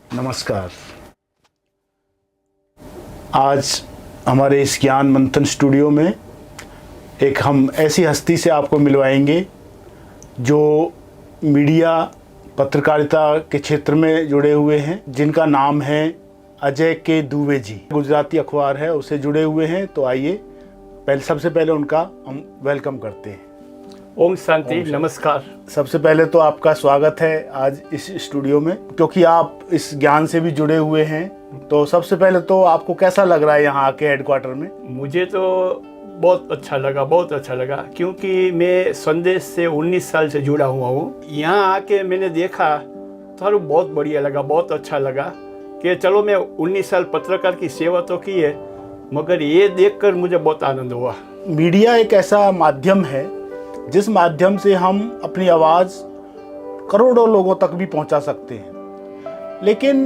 नमस्कार। आज हमारे इस ज्ञान मंथन स्टूडियो में एक हम ऐसी हस्ती से आपको मिलवाएंगे जो मीडिया पत्रकारिता के क्षेत्र में जुड़े हुए हैं, जिनका नाम है अजय के दुबे जी। गुजराती अखबार है उससे जुड़े हुए हैं। तो आइए सबसे पहले उनका हम वेलकम करते हैं। ओम शांति, नमस्कार। सबसे पहले तो आपका स्वागत है आज इस स्टूडियो में, क्योंकि आप इस ज्ञान से भी जुड़े हुए हैं। तो सबसे पहले तो आपको कैसा लग रहा है यहाँ आके हेडक्वार्टर में? मुझे तो बहुत अच्छा लगा, क्योंकि मैं संदेश से 19 साल से जुड़ा हुआ हूँ। यहाँ आके मैंने देखा तो बहुत बढ़िया लगा, बहुत अच्छा लगा कि चलो मैं 19 साल पत्रकार की सेवा तो की है, मगर ये देखकर मुझे बहुत आनंद हुआ। मीडिया एक ऐसा माध्यम है जिस माध्यम से हम अपनी आवाज़ करोड़ों लोगों तक भी पहुंचा सकते हैं, लेकिन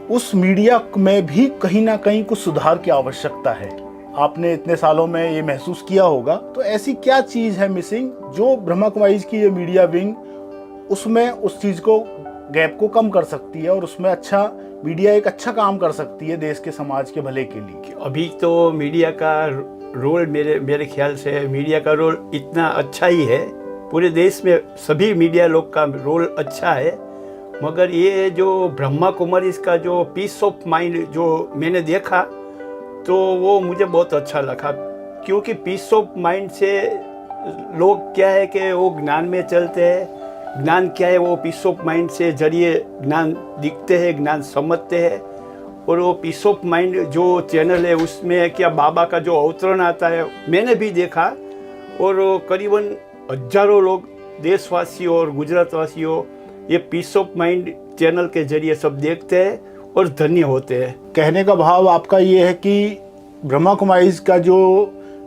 उस मीडिया में भी कहीं ना कहीं कुछ सुधार की आवश्यकता है। आपने इतने सालों में ये महसूस किया होगा। तो ऐसी क्या चीज़ है मिसिंग जो ब्रह्मा कुमारीज की ये मीडिया विंग उसमें उस चीज़ को, गैप को कम कर सकती है और उसमें अच्छा मीडिया एक अच्छा काम कर सकती है देश के समाज के भले के लिए? अभी तो मीडिया का रोल मेरे ख्याल से मीडिया का रोल इतना अच्छा ही है। पूरे देश में सभी मीडिया लोग का रोल अच्छा है, मगर ये जो ब्रह्मा कुमारीज का जो पीस ऑफ माइंड जो मैंने देखा तो वो मुझे बहुत अच्छा लगा। क्योंकि पीस ऑफ माइंड से लोग क्या है कि वो ज्ञान में चलते हैं। ज्ञान क्या है, वो पीस ऑफ माइंड से जरिए ज्ञान दिखते हैं, ज्ञान समझते हैं। और वो पीस ऑफ माइंड जो चैनल है उसमें क्या बाबा का जो अवतरण आता है मैंने भी देखा, और करीबन हजारों लोग देशवासियों और गुजरातवासियों ये पीस ऑफ माइंड चैनल के जरिए सब देखते हैं और धन्य होते हैं। कहने का भाव आपका ये है कि ब्रह्मा कुमारीज का जो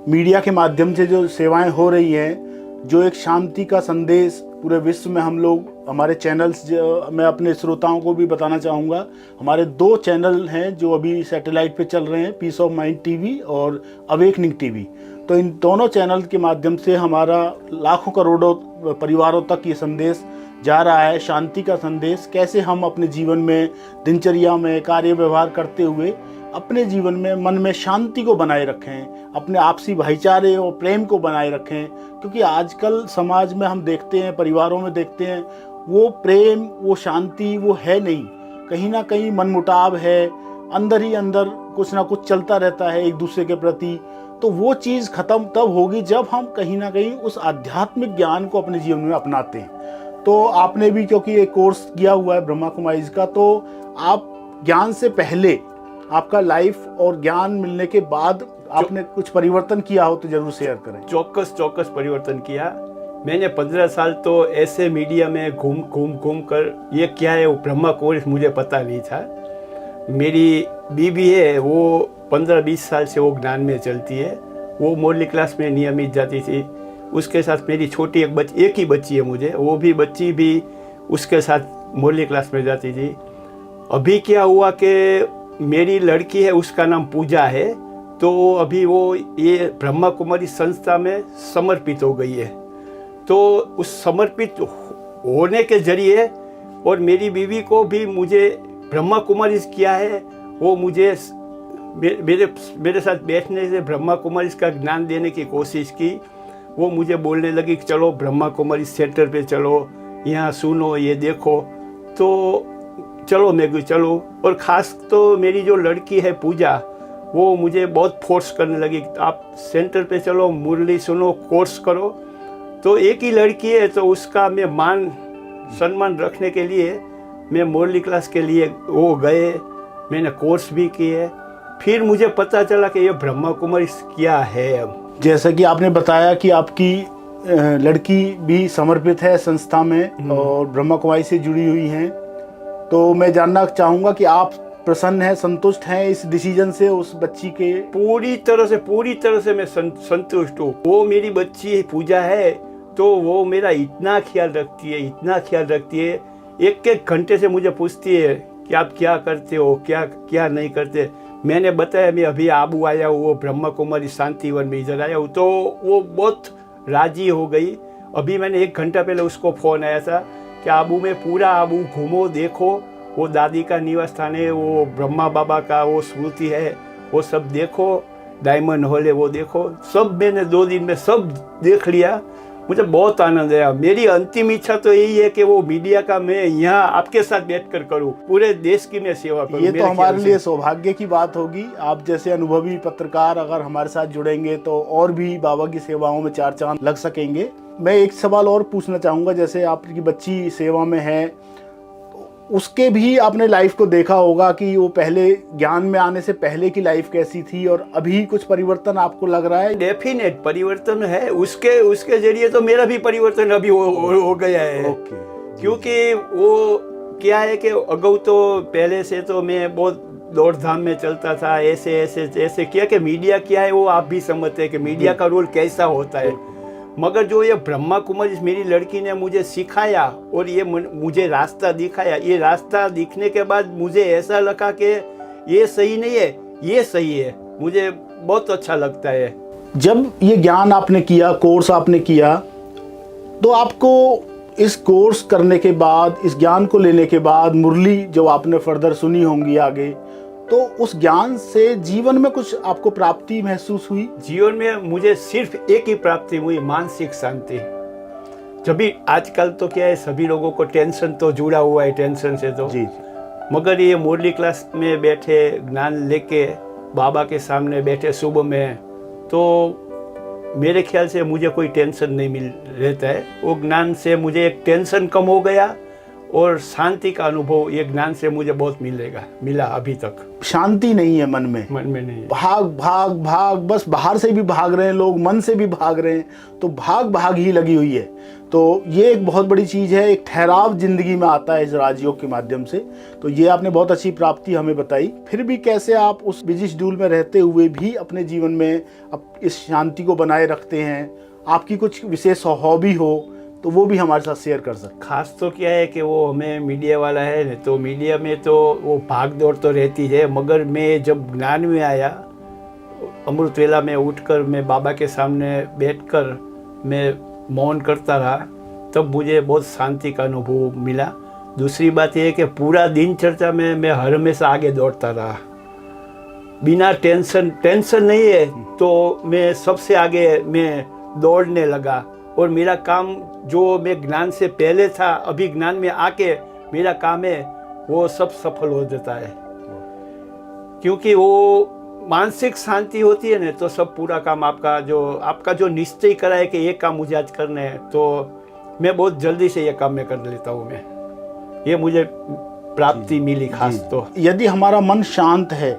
मीडिया के माध्यम से जो सेवाएं हो रही हैं, जो एक शांति का संदेश पूरे विश्व में हम लोग, हमारे चैनल्स, मैं अपने श्रोताओं को भी बताना चाहूँगा, हमारे 2 चैनल हैं जो अभी सैटेलाइट पे चल रहे हैं, पीस ऑफ माइंड टीवी और अवेकनिंग टीवी। तो इन दोनों चैनल के माध्यम से हमारा लाखों करोड़ों परिवारों तक ये संदेश जा रहा है, शांति का संदेश। कैसे हम अपने जीवन में, दिनचर्या में, कार्य व्यवहार करते हुए अपने जीवन में मन में शांति को बनाए रखें, अपने आपसी भाईचारे और प्रेम को बनाए रखें। क्योंकि आजकल समाज में हम देखते हैं, परिवारों में देखते हैं, वो प्रेम, वो शांति वो है नहीं। कहीं ना कहीं मनमुटाव है, अंदर ही अंदर कुछ ना कुछ चलता रहता है एक दूसरे के प्रति। तो वो चीज़ ख़त्म तब होगी जब हम कहीं ना कहीं उस आध्यात्मिक ज्ञान को अपने जीवन में अपनाते हैं। तो आपने भी क्योंकि एक कोर्स किया हुआ है ब्रह्मा कुमारीज का, तो आप ज्ञान से पहले आपका लाइफ और ज्ञान मिलने के बाद आपने कुछ परिवर्तन किया हो तो जरूर शेयर करें। चौकस परिवर्तन किया मैंने। 15 साल तो ऐसे मीडिया में घूम कर ये क्या है वो ब्रह्मा कुमारीज मुझे पता नहीं था। मेरी बीबी है, वो 15-20 साल से वो ज्ञान में चलती है। वो मुरली क्लास में नियमित जाती थी। उसके साथ मेरी छोटी एक ही बच्ची है मुझे, वो भी बच्ची भी उसके साथ मुरली क्लास में जाती थी। अभी क्या हुआ कि मेरी लड़की है, उसका नाम पूजा है, तो अभी वो ये ब्रह्मा कुमारी संस्था में समर्पित हो गई है। तो उस समर्पित होने के जरिए और मेरी बीवी को भी मुझे ब्रह्मा कुमारी किया है, वो मुझे मेरे साथ बैठने से ब्रह्मा कुमारी का ज्ञान देने की कोशिश की। वो मुझे बोलने लगी कि चलो ब्रह्मा कुमारी सेंटर पे चलो, यहाँ सुनो, ये देखो। तो चलो, मैं गई, चलो। और ख़ास तो मेरी जो लड़की है पूजा, वो मुझे बहुत फोर्स करने लगी, आप सेंटर पे चलो, मुरली सुनो, कोर्स करो। तो एक ही लड़की है तो उसका मैं मान सम्मान रखने के लिए मैं मुरली क्लास के लिए वो गए, मैंने कोर्स भी किए। फिर मुझे पता चला कि ये ब्रह्मा कुमारी क्या है। अब जैसा कि आपने बताया कि आपकी लड़की भी समर्पित है संस्था में और ब्रह्मा कुमारी से जुड़ी हुई हैं, तो मैं जानना चाहूँगा कि आप प्रसन्न हैं, संतुष्ट हैं इस डिसीजन से उस बच्ची के? पूरी तरह से मैं संतुष्ट हूँ। वो मेरी बच्ची पूजा है तो वो मेरा इतना ख्याल रखती है। एक घंटे से मुझे पूछती है कि आप क्या करते हो, क्या नहीं करते। मैंने बताया मैं अभी आबू आया हूँ, वो ब्रह्मा कुमारी शांतिवन में इधर आया हूँ, तो वो बहुत राजी हो गई। अभी मैंने 1 घंटा पहले उसको फ़ोन आया था कि आबू में पूरा आबू घूमो, देखो, वो दादी का निवास स्थान है, वो ब्रह्मा बाबा का वो स्मृति है, वो सब देखो, डायमंड हॉल है वो देखो, सब मैंने 2 दिन में सब देख लिया। मुझे बहुत आनंद आया। मेरी अंतिम इच्छा तो यही है कि वो मीडिया का मैं यहाँ आपके साथ बैठकर करूँ, पूरे देश की मैं सेवा करूँ। ये तो हमारे लिए सौभाग्य की बात होगी। आप जैसे अनुभवी पत्रकार अगर हमारे साथ जुड़ेंगे तो और भी बाबा की सेवाओं में 4 चांद लग सकेंगे। मैं एक सवाल और पूछना चाहूँगा, जैसे आपकी बच्ची सेवा में है, उसके भी आपने लाइफ को देखा होगा कि वो पहले ज्ञान में आने से पहले की लाइफ कैसी थी और अभी कुछ परिवर्तन आपको लग रहा है? डेफिनेट परिवर्तन है। उसके जरिए तो मेरा भी परिवर्तन अभी हो गया है। क्योंकि वो क्या है कि अगाऊ तो पहले से तो मैं बहुत दौड़ धाम में चलता था, ऐसे किया कि मीडिया क्या है वो आप भी समझते हैं कि मीडिया का रोल कैसा होता है। मगर जो ये ब्रह्मा कुमारी मेरी लड़की ने मुझे सिखाया और ये मुझे रास्ता दिखाया, ये रास्ता दिखने के बाद मुझे ऐसा लगा कि ये सही नहीं है, ये सही है। मुझे बहुत अच्छा लगता है। जब ये ज्ञान आपने किया, कोर्स आपने किया, तो आपको इस कोर्स करने के बाद, इस ज्ञान को लेने के बाद, मुरली जो आपने फर्दर सुनी होंगी आगे, तो उस ज्ञान से जीवन में कुछ आपको प्राप्ति महसूस हुई? जीवन में मुझे सिर्फ एक ही प्राप्ति हुई, मानसिक शांति। जब भी आजकल तो क्या है, सभी लोगों को टेंशन तो जुड़ा हुआ है, टेंशन से तो जी। मगर ये मुरली क्लास में बैठे, ज्ञान लेके बाबा के सामने बैठे सुबह में, तो मेरे ख्याल से मुझे कोई टेंशन नहीं मिल रहता है। वो ज्ञान से मुझे एक टेंशन कम हो गया और शांति का अनुभव ये ज्ञान से मुझे बहुत मिला अभी तक। शांति नहीं है मन में नहीं है। भाग बस बाहर से भी भाग रहे हैं लोग, मन से भी भाग रहे हैं, तो भाग ही लगी हुई है। तो ये एक बहुत बड़ी चीज़ है, एक ठहराव जिंदगी में आता है इस राजयोग के माध्यम से। तो ये आपने बहुत अच्छी प्राप्ति हमें बताई। फिर भी कैसे आप उस बिजी शेड्यूल में रहते हुए भी अपने जीवन में इस शांति को बनाए रखते हैं? आपकी कुछ विशेष हॉबी हो तो वो भी हमारे साथ शेयर कर सकते। खास तो क्या है कि वो हमें मीडिया वाला है, तो मीडिया में तो वो भाग दौड़ तो रहती है, मगर मैं जब ज्ञान में आया, अमृत वेला में उठकर मैं बाबा के सामने बैठकर मैं मौन करता रहा, तब मुझे बहुत शांति का अनुभव मिला। दूसरी बात यह है कि पूरा दिनचर्या में मैं हर हमेशा आगे दौड़ता रहा, बिना टेंशन नहीं है तो मैं सबसे आगे मैं दौड़ने लगा। और मेरा काम जो मैं ज्ञान से पहले था, अभी ज्ञान में आके मेरा काम है वो सब सफल हो जाता है। क्योंकि वो मानसिक शांति होती है ना, तो सब पूरा काम आपका जो निश्चय करा है कि ये काम मुझे आज करना है, तो मैं बहुत जल्दी से ये काम मैं कर लेता हूँ। ये मुझे प्राप्ति मिली खास। तो यदि हमारा मन शांत है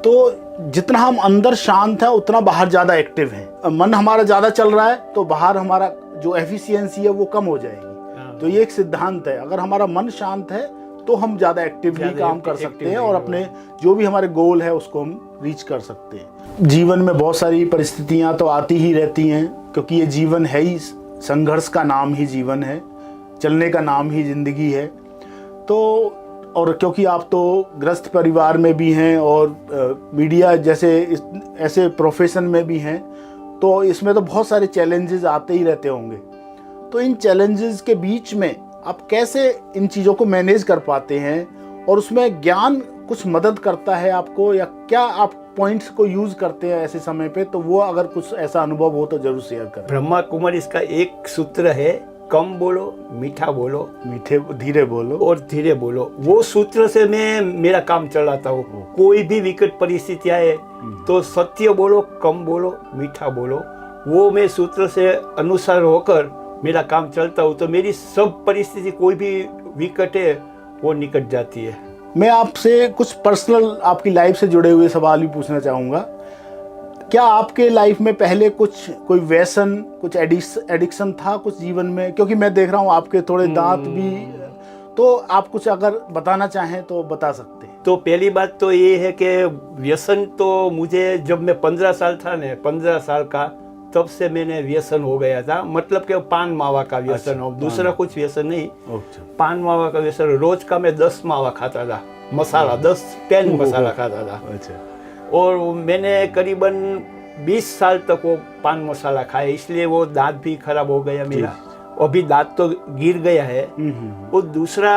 तो जितना हम अंदर शांत है उतना बाहर ज़्यादा एक्टिव है। मन हमारा ज़्यादा चल रहा है तो बाहर हमारा जो एफिशिएंसी है वो कम हो जाएगी। तो ये एक सिद्धांत है, अगर हमारा मन शांत है तो हम ज़्यादा एक्टिवली काम कर सकते हैं और अपने जो भी हमारे गोल है उसको हम रीच कर सकते हैं। जीवन में बहुत सारी परिस्थितियाँ तो आती ही रहती हैं, क्योंकि ये जीवन है ही, संघर्ष का नाम ही जीवन है, चलने का नाम ही जिंदगी है। तो और क्योंकि आप तो ग्रस्त परिवार में भी हैं और मीडिया जैसे ऐसे प्रोफेशन में भी हैं, तो इसमें तो बहुत सारे चैलेंजेस आते ही रहते होंगे। तो इन चैलेंजेस के बीच में आप कैसे इन चीज़ों को मैनेज कर पाते हैं और उसमें ज्ञान कुछ मदद करता है आपको, या क्या आप पॉइंट्स को यूज करते हैं ऐसे समय पे? तो वो अगर कुछ ऐसा अनुभव हो तो जरूर शेयर करें। ब्रह्मा कुमारी इसका एक सूत्र है, कम बोलो, मीठा बोलो, धीरे बोलो और धीरे बोलो। वो सूत्र से मैं मेरा काम चलाता हूँ। कोई भी विकट परिस्थिति आए तो सत्य बोलो, कम बोलो, मीठा बोलो, वो मैं सूत्र से अनुसार होकर मेरा काम चलता हूँ। तो मेरी सब परिस्थिति कोई भी विकट है वो निकट जाती है। मैं आपसे कुछ पर्सनल आपकी लाइफ से जुड़े हुए सवाल भी पूछना चाहूँगा। क्या आपके लाइफ में पहले कोई व्यसन, कुछ एडिक्शन था कुछ जीवन में? क्योंकि मैं देख रहा हूँ आपके थोड़े दांत भी, तो आप कुछ अगर बताना चाहें तो बता सकते हैं। तो पहली बात तो ये है कि व्यसन तो मुझे जब मैं 15 साल था ना, 15 साल का, तब से मैंने व्यसन हो गया था। मतलब कि पान मावा का व्यसन हो, दूसरा कुछ व्यसन नहीं। पान मावा का व्यसन, रोज का मैं 10 मावा खाता था, मसाला 10 मसाला खाता था। और मैंने करीबन 20 साल तक वो पान मसाला खाया, इसलिए वो दांत भी खराब हो गया मेरा। अभी दांत तो गिर गया है। और दूसरा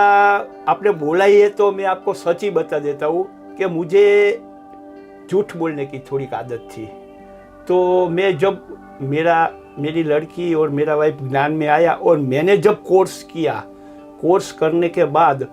आपने बोला ही है तो मैं आपको सच ही बता देता हूँ कि मुझे झूठ बोलने की थोड़ी आदत थी। तो मैं जब मेरी लड़की और मेरा वाइफ ज्ञान में आया और मैंने जब कोर्स किया, कोर्स करने के बाद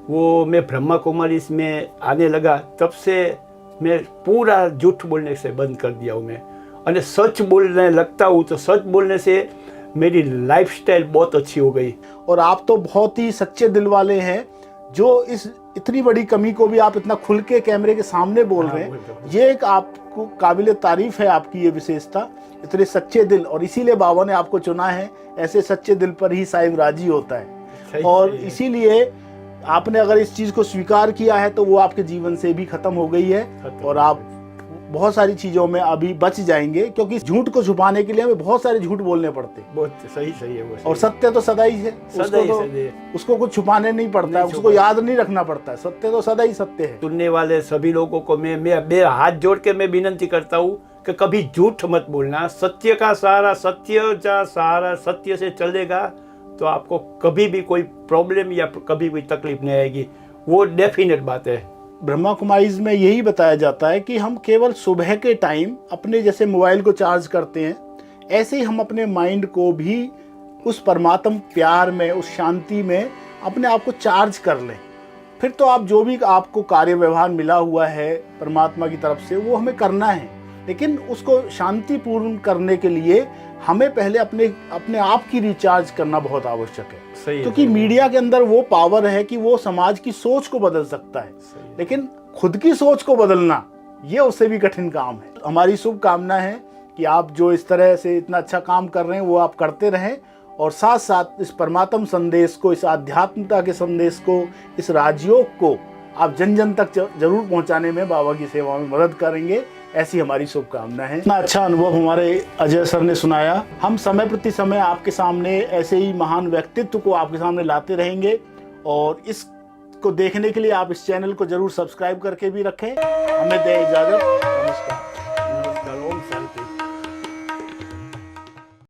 वो मैं ब्रह्मा कुमारी में आने लगा, तब से मैं पूरा झूठ बोलने से बंद कर दिया हूँ मैं, और सच बोलने लगता हूँ। तो सच बोलने से मेरी लाइफस्टाइल बहुत अच्छी हो गई। और आप तो बहुत ही सच्चे दिल वाले हैं, जो इस इतनी बड़ी कमी को भी आप इतना खुल के कैमरे के सामने बोल रहे हैं। ये एक आपको काबिले तारीफ है, आपकी ये विशेषता, इतने सच्चे दिल। और इसीलिए बाबा ने आपको चुना है, ऐसे सच्चे दिल पर ही साईं राजी होता है। और इसीलिए आपने अगर इस चीज को स्वीकार किया है तो वो आपके जीवन से भी खत्म हो गई है, और आप बहुत सारी चीजों में अभी बच जाएंगे, क्योंकि झूठ को छुपाने के लिए हमें बहुत सारे झूठ बोलने पड़ते हैं। बहुत सही है वो। और सत्य तो सदा ही है, उसको कुछ छुपाने नहीं पड़ता है, उसको याद नहीं रखना पड़ता है। सत्य तो सदा ही सत्य है। सुनने वाले सभी लोगों को मैं हाथ जोड़ के मैं विनती करता हूँ कि कभी झूठ मत बोलना। सत्य का सहारा, सत्य से चलेगा तो आपको कभी भी कोई प्रॉब्लम या कभी कोई तकलीफ नहीं आएगी, वो डेफिनेट बात है। ब्रह्मा कुमारीज में यही बताया जाता है कि हम केवल सुबह के टाइम अपने जैसे मोबाइल को चार्ज करते हैं, ऐसे ही हम अपने माइंड को भी उस परमात्म प्यार में, उस शांति में अपने आप को चार्ज कर लें। फिर तो आप जो भी आपको कार्य व्यवहार मिला हुआ है परमात्मा की तरफ से, वो हमें करना है। लेकिन उसको शांतिपूर्ण करने के लिए हमें पहले अपने आप की रिचार्ज करना बहुत आवश्यक है। क्योंकि मीडिया के अंदर वो पावर है कि वो समाज की सोच को बदल सकता है, लेकिन खुद की सोच को बदलना ये उससे भी कठिन काम है। हमारी शुभकामना है कि आप जो इस तरह से इतना अच्छा काम कर रहे हैं वो आप करते रहें, और साथ साथ इस परमात्म संदेश को, इस आध्यात्मिकता के संदेश को, इस राजयोग को आप जन जन तक जरूर पहुंचाने में बाबा की सेवा में मदद करेंगे, ऐसी हमारी शुभकामना है। इतना अच्छा अनुभव हमारे अजय सर ने सुनाया। हम समय प्रति समय आपके सामने ऐसे ही महान व्यक्तित्व को आपके सामने लाते रहेंगे, और इसको देखने के लिए आप इस चैनल को जरूर सब्सक्राइब करके भी रखें। हमें दें इजाजत। नमस्कार।